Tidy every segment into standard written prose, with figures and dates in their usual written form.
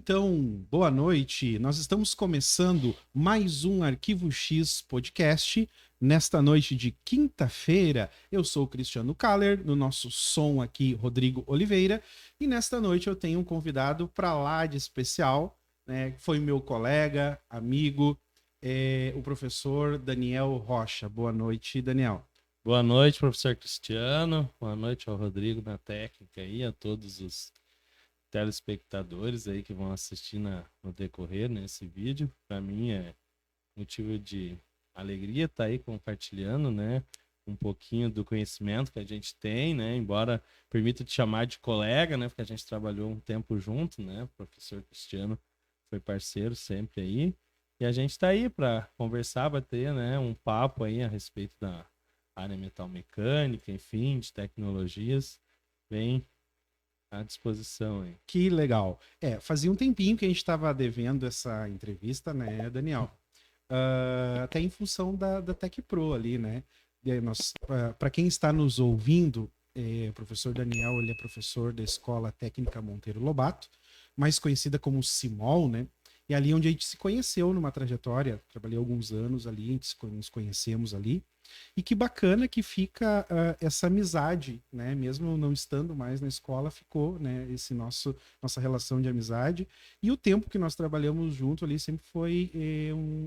Então, boa noite. Nós estamos começando mais um Arquivo X podcast. Nesta noite de quinta-feira, eu sou o Cristiano Kaller, no nosso som aqui, Rodrigo Oliveira, e nesta noite eu tenho um convidado para lá de especial, né? Foi meu colega, amigo, o professor Daniel Rocha. Boa noite, Daniel. Boa noite, professor Cristiano. Boa noite ao Rodrigo na técnica e a todos os telespectadores aí que vão assistir no decorrer nesse vídeo. Para mim é motivo de alegria estar aí compartilhando, né, um pouquinho do conhecimento que a gente tem, né, embora permita te chamar de colega, né, porque a gente trabalhou um tempo junto, né, o professor Cristiano foi parceiro sempre aí, e a gente está aí para conversar, bater, né, um papo aí a respeito da área metal mecânica, enfim, de tecnologias, bem à disposição aí. Que legal. Fazia um tempinho que a gente estava devendo essa entrevista, né, Daniel? Até em função da Tech Pro ali, né? Para quem está nos ouvindo, o professor Daniel, ele é professor da Escola Técnica Monteiro Lobato, mais conhecida como CIMOL, né? E ali onde a gente se conheceu numa trajetória, trabalhei alguns anos ali, a gente nos conhecemos ali. E que bacana que fica essa amizade, né? Mesmo não estando mais na escola, ficou, né? Nossa relação de amizade. E o tempo que nós trabalhamos junto ali sempre foi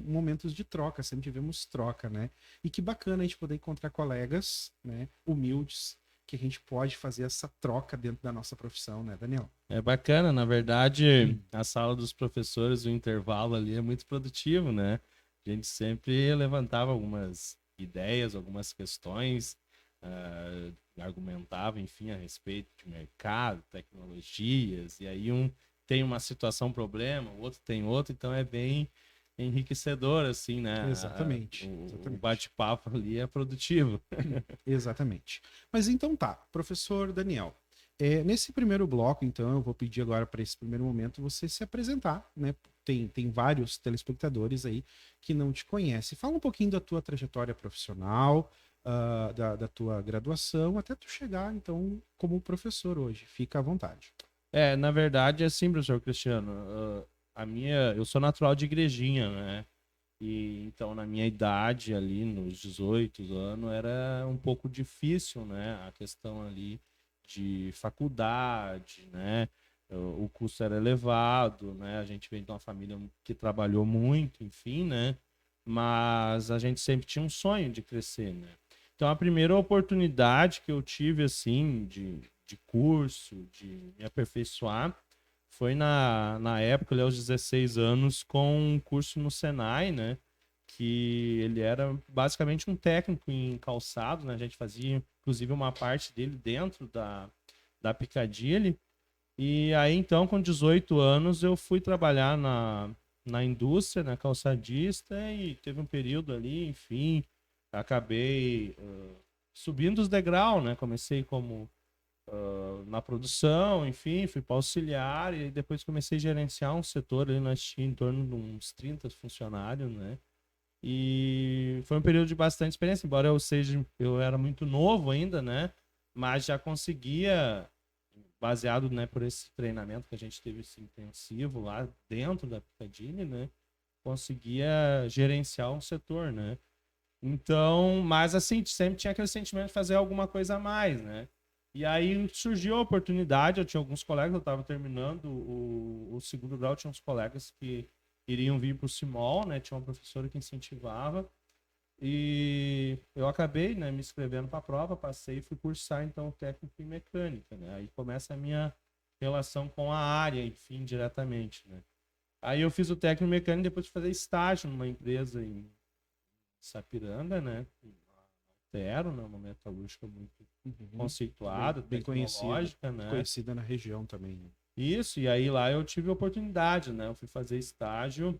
momentos de troca, sempre tivemos troca, né? E que bacana a gente poder encontrar colegas, né? Humildes, que a gente pode fazer essa troca dentro da nossa profissão, né, Daniel? É bacana, na verdade, a sala dos professores, o intervalo ali é muito produtivo, né? A gente sempre levantava algumas ideias, algumas questões, argumentava, enfim, a respeito de mercado, tecnologias, e aí um tem uma situação, problema, o outro tem outro, então é bem enriquecedor, assim, né? Exatamente. O bate-papo ali é produtivo. Exatamente. Mas então tá, professor Daniel, nesse primeiro bloco, então, eu vou pedir agora para esse primeiro momento você se apresentar, né? Tem vários telespectadores aí que não te conhecem. Fala um pouquinho da tua trajetória profissional, da tua graduação, até tu chegar, então, como professor hoje. Fica à vontade. Na verdade, é assim, professor Cristiano. Eu sou natural de Igrejinha, né? E então, na minha idade ali, nos 18 anos, era um pouco difícil, né? A questão ali de faculdade, né? O custo era elevado, né? A gente vem de uma família que trabalhou muito, enfim, né? Mas a gente sempre tinha um sonho de crescer, né? Então, a primeira oportunidade que eu tive, assim, de curso, de me aperfeiçoar, foi na época, ali, aos 16 anos, com um curso no Senai, né? Que ele era basicamente um técnico em calçado, né? A gente fazia, inclusive, uma parte dele dentro da Piccadilly. E aí, então, com 18 anos, eu fui trabalhar na indústria, na calçadista, e teve um período ali, enfim, acabei subindo os degraus, né? Comecei como na produção, enfim, fui para auxiliar e depois comecei a gerenciar um setor ali, nós tínhamos em torno de uns 30 funcionários, né? E foi um período de bastante experiência, embora eu era muito novo ainda, né? Mas já conseguia, baseado, né, por esse treinamento que a gente teve esse intensivo lá dentro da Piccadilly, né? Conseguia gerenciar um setor, né? Então, mas assim, sempre tinha aquele sentimento de fazer alguma coisa a mais, né? E aí surgiu a oportunidade, eu tinha alguns colegas, eu estava terminando o segundo grau, tinha uns colegas que iriam vir para o CIMOL, né? Tinha uma professora que incentivava. E eu acabei, né, me inscrevendo para a prova, passei e fui cursar então técnico em mecânica, né? Aí começa a minha relação com a área, enfim, diretamente, né? Aí eu fiz o técnico em mecânica depois de fazer estágio numa empresa em Sapiranga, né? Altero, né? Uma metalúrgica muito conceituada, bem tecnológica, né? Conhecida na região também, né? Isso, e aí lá eu tive a oportunidade, né? Eu fui fazer estágio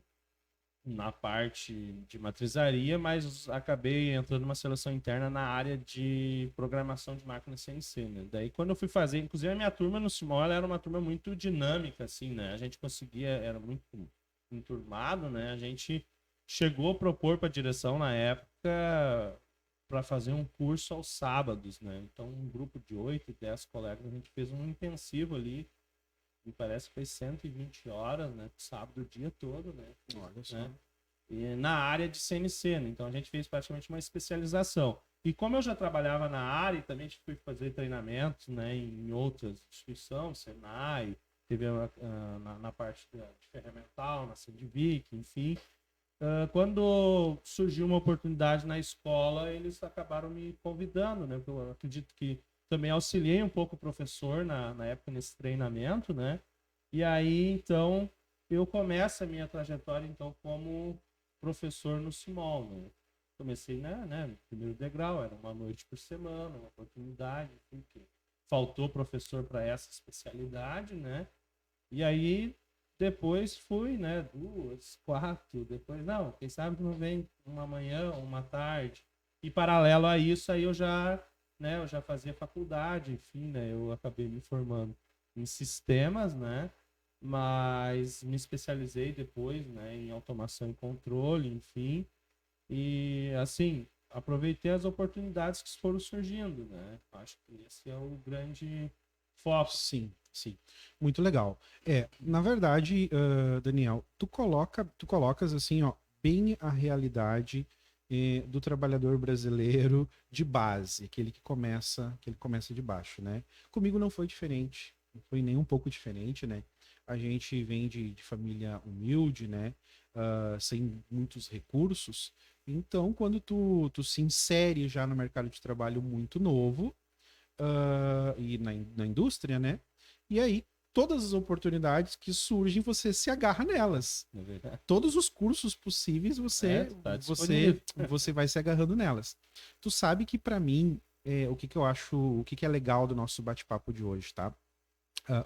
na parte de matrizaria, mas acabei entrando numa seleção interna na área de programação de máquina CNC, né? Daí quando eu fui fazer, inclusive a minha turma no CIMOL, ela era uma turma muito dinâmica, assim, né? A gente conseguia, era muito enturmado, né? A gente chegou a propor para a direção na época para fazer um curso aos sábados, né? Então um grupo de 8, 10 colegas, a gente fez um intensivo ali me parece que foi 120 horas, né? Sábado o dia todo, né? Olha só. Né? E na área de CNC, né? Então a gente fez praticamente uma especialização. E como eu já trabalhava na área e também fui fazer treinamentos, né, em outras instituições, Senai, teve na parte de ferramental, na Sindvic, enfim. Quando surgiu uma oportunidade na escola, eles acabaram me convidando, né? Porque eu acredito que também auxiliei um pouco o professor na época nesse treinamento, né? E aí, então, eu começo a minha trajetória, então, como professor no CIMOL, né? Comecei, né, no primeiro degrau, era uma noite por semana, uma oportunidade, enfim, que faltou professor para essa especialidade, né? E aí, depois fui, né, 2, 4, depois, não, quem sabe não vem uma manhã, uma tarde. E paralelo a isso, aí eu já fazia faculdade, enfim, né, eu acabei me formando em sistemas, né, mas me especializei depois, né, em automação e controle, enfim, e assim, aproveitei as oportunidades que foram surgindo, né, acho que esse é o grande foco. Sim, sim. Muito legal. Na verdade, Daniel, tu colocas assim, ó, bem a realidade do trabalhador brasileiro de base, aquele que começa de baixo, né? Comigo não foi diferente, não foi nem um pouco diferente, né? A gente vem de família humilde, né? Sem muitos recursos. Então, quando tu se insere já no mercado de trabalho muito novo, e na indústria, né? E aí, todas as oportunidades que surgem, você se agarra nelas. É verdade. Todos os cursos possíveis, você vai se agarrando nelas. Tu sabe que, para mim, o que eu acho, o que é legal do nosso bate-papo de hoje, tá?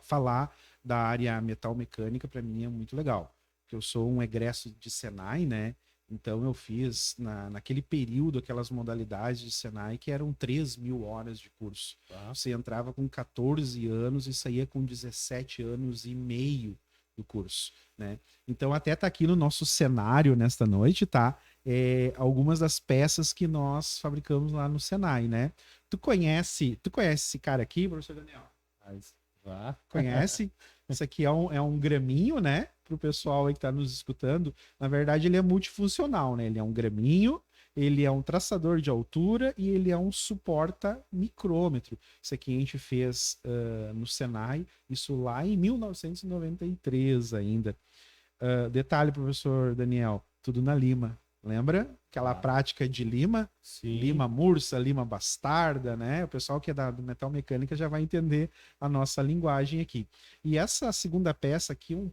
Falar da área metal mecânica, para mim, é muito legal. Porque eu sou um egresso de Senai, né? Então eu fiz naquele período aquelas modalidades de Senai que eram 3.000 horas de curso. Você entrava com 14 anos e saía com 17 anos e meio do curso, né? Então até tá aqui no nosso cenário nesta noite, tá? Algumas das peças que nós fabricamos lá no Senai, né? Tu conhece esse cara aqui, professor Daniel? Conhece? Isso aqui é um graminho, né? Para o pessoal aí que está nos escutando. Na verdade, ele é multifuncional, né? Ele é um graminho, ele é um traçador de altura e ele é um suporta micrômetro. Isso aqui a gente fez no Senai, isso lá em 1993 ainda. Detalhe, professor Daniel, tudo na lima. Lembra? Aquela prática de lima, Sim. Lima mursa, lima bastarda, né? O pessoal que é do metal mecânica já vai entender a nossa linguagem aqui. E essa segunda peça aqui, um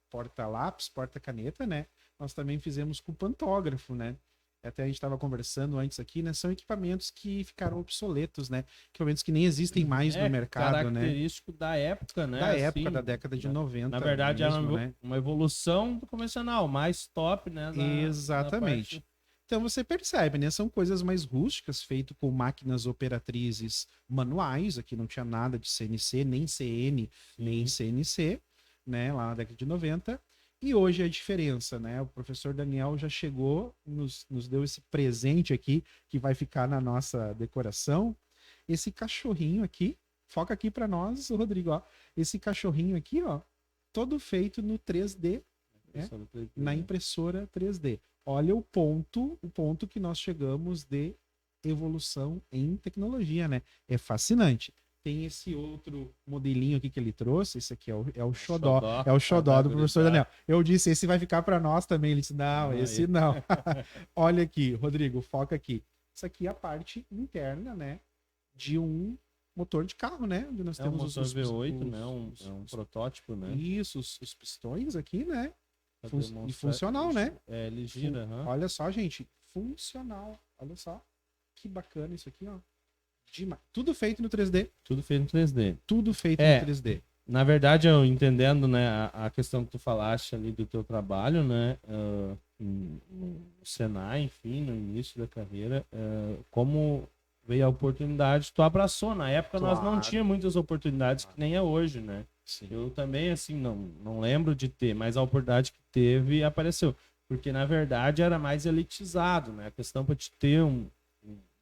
porta-lápis, porta-caneta, né? Nós também fizemos com pantógrafo, né? Até a gente estava conversando antes aqui, né? São equipamentos que ficaram obsoletos, né? Equipamentos que nem existem mais no mercado, né? Característico da época, né? Da época, da década de 90. Na verdade, mesmo, era uma evolução do convencional, mais top, né? Exatamente. Parte... Então você percebe, né? São coisas mais rústicas, feito com máquinas operatrizes manuais. Aqui não tinha nada de CNC, nem CN, nem CNC, né? Lá na década de 90. E hoje a diferença, né? O professor Daniel já chegou, nos deu esse presente aqui, que vai ficar na nossa decoração. Esse cachorrinho aqui, foca aqui para nós, Rodrigo, ó. Esse cachorrinho aqui, ó, todo feito no 3D, né? Na impressora 3D. Olha o ponto que nós chegamos de evolução em tecnologia, né? É fascinante. Tem esse outro modelinho aqui que ele trouxe, esse aqui é o xodó. É o xodó do professor Daniel. Eu disse, esse vai ficar para nós também. Ele disse, não, esse não. Olha aqui, Rodrigo, foca aqui. Isso aqui é a parte interna, né? De um motor de carro, né? Onde nós temos motor V8, né? Um protótipo, né? Isso, os pistões aqui, né? E funcional, né? Ele gira, Olha só, gente. Funcional. Olha só. Que bacana isso aqui, ó. Tudo feito no 3D. Tudo feito no 3D. Tudo feito no 3D. Na verdade, eu entendendo, né, a questão que tu falaste ali do teu trabalho, né, no Senai, enfim, no início da carreira, como veio a oportunidade, tu abraçou. Na época nós não tínhamos muitas oportunidades que nem é hoje, né? Sim. Eu também, assim, não lembro de ter, mas a oportunidade que teve apareceu. Porque, na verdade, era mais elitizado, né? A questão para te ter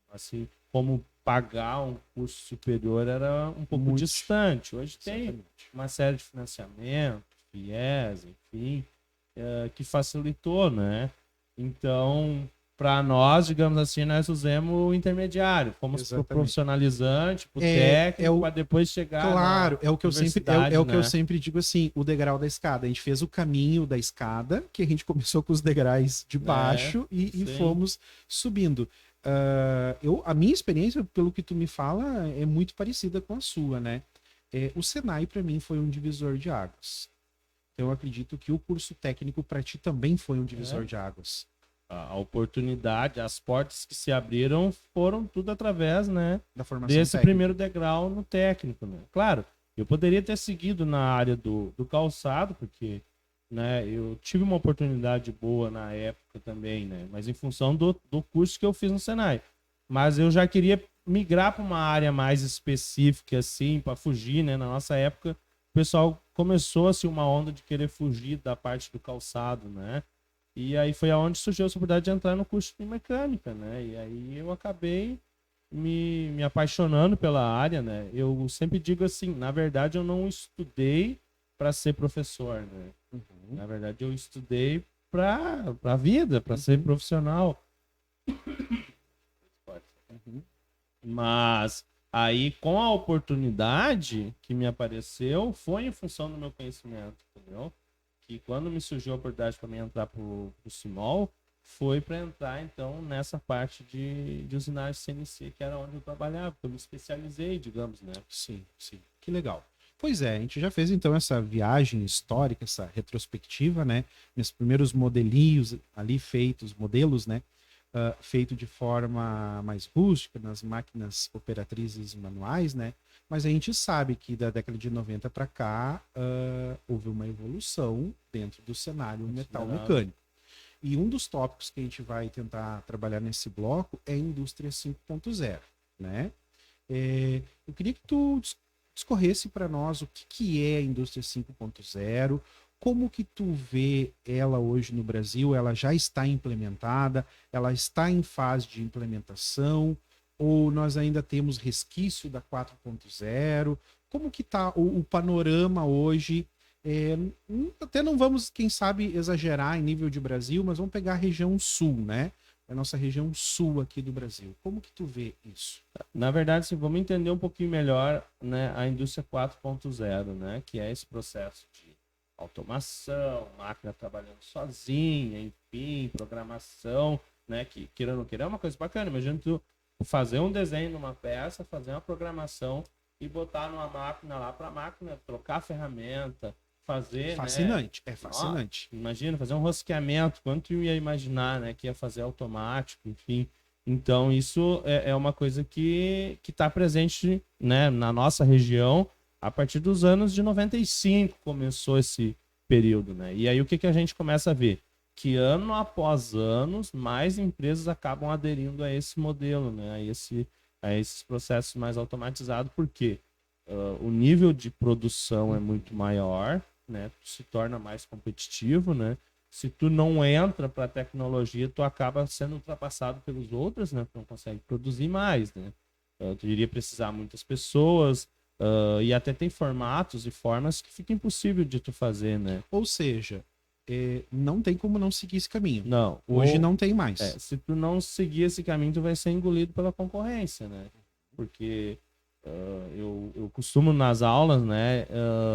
assim, como pagar um curso superior era um pouco Muito. distante. Hoje tem Exatamente. uma série de financiamento, FIES, enfim, que facilitou, né? Então, para nós, digamos assim, nós usamos o intermediário, fomos pro Exatamente. profissionalizante, pro É técnico, o- para depois chegar Claro, na é o que eu sempre, universidade, o que eu né? sempre digo assim, o degrau da escada. A gente fez o caminho da escada, que a gente começou com os degraus de baixo e sim. fomos subindo. A minha experiência, pelo que tu me fala, é muito parecida com a sua, né? O Senai, para mim, foi um divisor de águas. Então, eu acredito que o curso técnico para ti também foi um divisor de águas. A oportunidade, as portas que se abriram foram tudo através, né, Da formação desse técnica. primeiro degrau no técnico, né? Claro, eu poderia ter seguido na área do calçado, porque, né, eu tive uma oportunidade boa na época também, né, mas em função do curso que eu fiz no Senai. Mas eu já queria migrar para uma área mais específica, assim, para fugir, né? Na nossa época, o pessoal começou, assim, uma onda de querer fugir da parte do calçado, né? E aí foi aonde surgiu a oportunidade de entrar no curso de mecânica, né? E aí eu acabei me apaixonando pela área, né? Eu sempre digo assim, na verdade eu não estudei para ser professor, né? Uhum. Na verdade eu estudei para a vida, para ser profissional. Uhum. Mas aí com a oportunidade que me apareceu, foi em função do meu conhecimento, entendeu? Que quando me surgiu a oportunidade para mim entrar pro Simol, foi para entrar então nessa parte de usinagem CNC, que era onde eu trabalhava, eu me especializei, digamos, né? Sim, sim. Que legal. Pois é, a gente já fez então essa viagem histórica, essa retrospectiva, né? Meus primeiros modelinhos ali feitos, modelos, né? Feito de forma mais rústica, nas máquinas operatrizes manuais, né? Mas a gente sabe que da década de 90 para cá houve uma evolução dentro do cenário metal mecânico. E um dos tópicos que a gente vai tentar trabalhar nesse bloco é a indústria 5.0, né? Eu queria que tu discorresse para nós o que é a indústria 5.0, como que tu vê ela hoje no Brasil. Ela já está implementada, ela está em fase de implementação, ou nós ainda temos resquício da 4.0? Como que está o panorama hoje? Até não vamos, quem sabe, exagerar em nível de Brasil, mas vamos pegar a região sul, né? A nossa região sul aqui do Brasil. Como que tu vê isso? Na verdade, se vamos entender um pouquinho melhor, né, a indústria 4.0, né, que é esse processo de automação, máquina trabalhando sozinha, enfim, programação, né, que queira ou não queira é uma coisa bacana. Imagina tu fazer um desenho numa peça, fazer uma programação e botar numa máquina lá para a máquina trocar a ferramenta, fazer, Fascinante, né? é fascinante. Imagina fazer um rosqueamento, quanto eu ia imaginar, né, que ia fazer automático, enfim. Então, isso é uma coisa que está presente, né, na nossa região a partir dos anos de 95 começou esse período, né? E aí o que a gente começa a ver? Que ano após ano, mais empresas acabam aderindo a esse modelo, né? A esses processos mais automatizados, porque o nível de produção é muito maior, né? Tu se torna mais competitivo, né? Se tu não entra para a tecnologia, tu acaba sendo ultrapassado pelos outros, né? Tu não consegue produzir mais, né? Tu iria precisar muitas pessoas, e até tem formatos e formas que fica impossível de tu fazer, né? Ou seja, não tem como não seguir esse caminho. Não. Hoje não tem mais. Se tu não seguir esse caminho, tu vai ser engolido pela concorrência, né? Porque eu costumo nas aulas, né,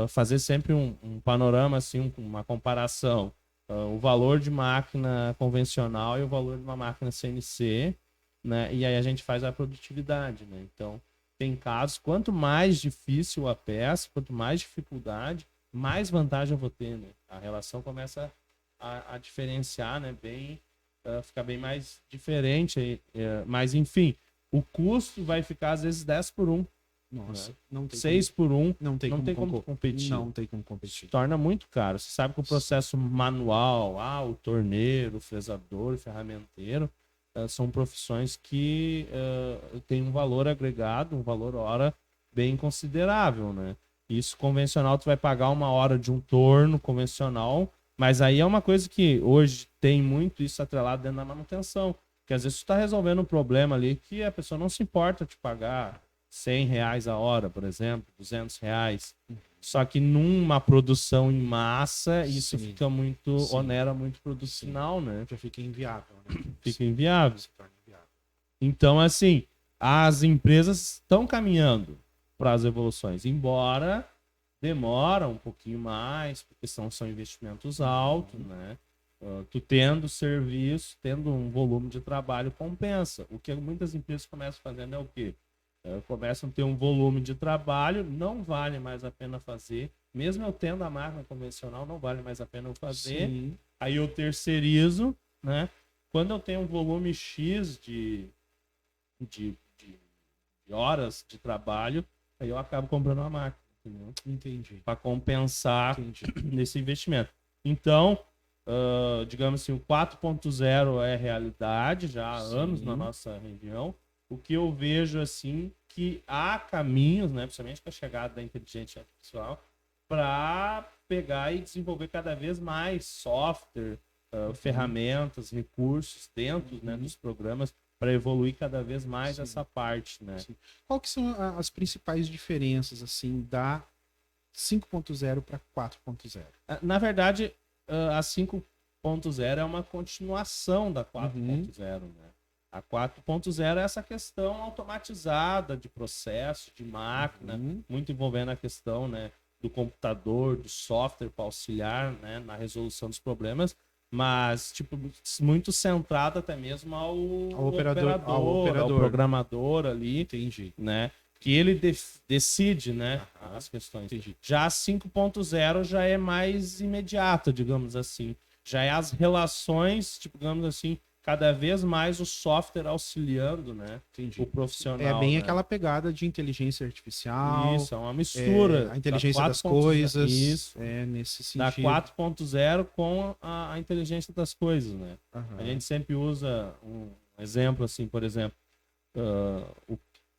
fazer sempre um panorama, assim, uma comparação. O valor de máquina convencional e o valor de uma máquina CNC, né? E aí a gente faz a produtividade, né? Então, tem casos, quanto mais difícil a peça, quanto mais dificuldade, mais vantagem eu vou ter, né? A relação começa a diferenciar, né? Ficar bem mais diferente. Mas, enfim, o custo vai ficar, às vezes, 10 por 1. Nossa, Né? não tem 6 por 1. não tem como competir. Não tem como competir. Se torna muito caro. Você sabe que o processo manual, o torneiro, o fresador, o ferramenteiro, são profissões que têm um valor agregado, um valor hora bem considerável, né? Isso convencional, tu vai pagar uma hora de um torno convencional, mas aí é uma coisa que hoje tem muito isso atrelado dentro da manutenção. Porque às vezes tu tá resolvendo um problema ali que a pessoa não se importa de pagar R$ 100 a hora, por exemplo, R$ 200. Só que numa produção em massa, isso Sim. fica muito, Sim. onera muito producional, né? Já fica inviável, né? Fica inviável. Se torna inviável. Então, assim, as empresas estão caminhando para as evoluções, embora demora um pouquinho mais, porque são investimentos altos, né? Tu tendo serviço, tendo um volume de trabalho, compensa. O que muitas empresas começam fazendo é o quê? Começam a ter um volume de trabalho, não vale mais a pena fazer. Mesmo eu tendo a máquina convencional, não vale mais a pena eu fazer. Sim. Aí eu terceirizo, né? Quando eu tenho um volume X de horas de trabalho, aí eu acabo comprando uma máquina, entendeu? Entendi. Para compensar Entendi. nesse investimento. Então, digamos assim, o 4.0 é realidade já há Sim. anos na nossa região. O que eu vejo assim que há caminhos, né, principalmente com a chegada da inteligência artificial, para pegar e desenvolver cada vez mais software, ferramentas, recursos dentro, né, dos programas para evoluir cada vez mais Sim. essa parte, né? Sim. Qual que são as principais diferenças assim da 5.0 para 4.0? Na verdade, a 5.0 é uma continuação da 4.0, né? A 4.0 é essa questão automatizada de processo, de máquina, muito envolvendo a questão, né, do computador, do software para auxiliar, né, na resolução dos problemas, mas tipo muito centrado até mesmo ao operador, ao programador ali, Entendi. né, que ele decide, né, as questões. Entendi. Já a 5.0 já é mais imediata, digamos assim. Já é as relações, tipo, digamos assim, cada vez mais o software auxiliando, né? Entendi. O profissional. É bem né? aquela pegada de inteligência artificial. Isso, é uma mistura. A inteligência da das coisas. Isso. Nesse Da sentido. 4.0 com a inteligência das coisas, né? Aham. A gente sempre usa um exemplo assim, por exemplo,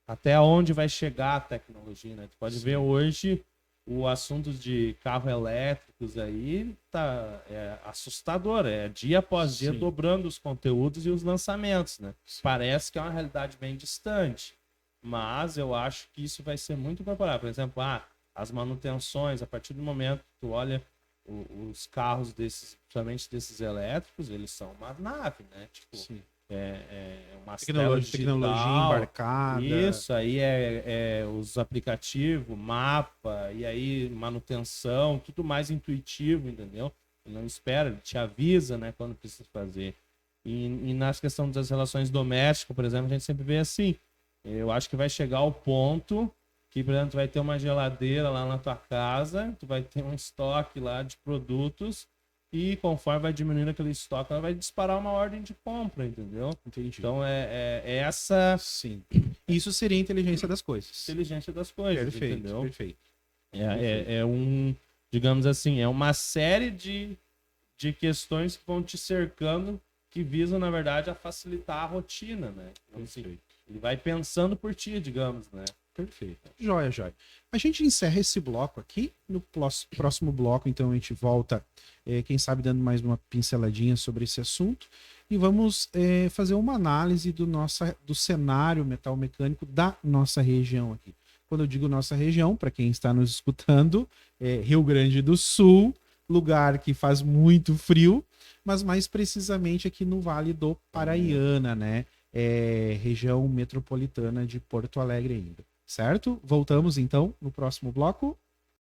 até onde vai chegar a tecnologia, né? Tu pode ver hoje o assunto de carros elétricos aí é assustador, é dia após dia dobrando os conteúdos e os lançamentos, né? Parece que é uma realidade bem distante, mas eu acho que isso vai ser muito incorporado. Por exemplo, as manutenções, a partir do momento que tu olha os carros principalmente desses elétricos, eles são uma nave, né? Tipo, uma tecnologia embarcada. Isso, aí os aplicativos, mapa, e aí manutenção, tudo mais intuitivo, entendeu? Ele não espera, ele te avisa, né, quando precisa fazer. E na questão das relações domésticas, por exemplo, a gente sempre vê assim. Eu acho que vai chegar ao ponto que, por exemplo, tu vai ter uma geladeira lá na tua casa, tu vai ter um estoque lá de produtos, e conforme vai diminuindo aquele estoque, ela vai disparar uma ordem de compra, entendeu? Entendi. Então é essa. Sim. Isso seria a inteligência das coisas. Inteligência das coisas, Perfeito, entendeu? perfeito. Digamos assim, é uma série de questões que vão te cercando que visam, na verdade, a facilitar a rotina, né? Então, assim, ele vai pensando por ti, digamos, né? Perfeito. Joia, joia. A gente encerra esse bloco aqui. No próximo bloco, então, a gente volta, quem sabe, dando mais uma pinceladinha sobre esse assunto. E vamos fazer uma análise do cenário metal-mecânico da nossa região aqui. Quando eu digo nossa região, para quem está nos escutando, Rio Grande do Sul, lugar que faz muito frio, mas mais precisamente aqui no Vale do Paraiana, né? Região metropolitana de Porto Alegre ainda. Certo? Voltamos então no próximo bloco.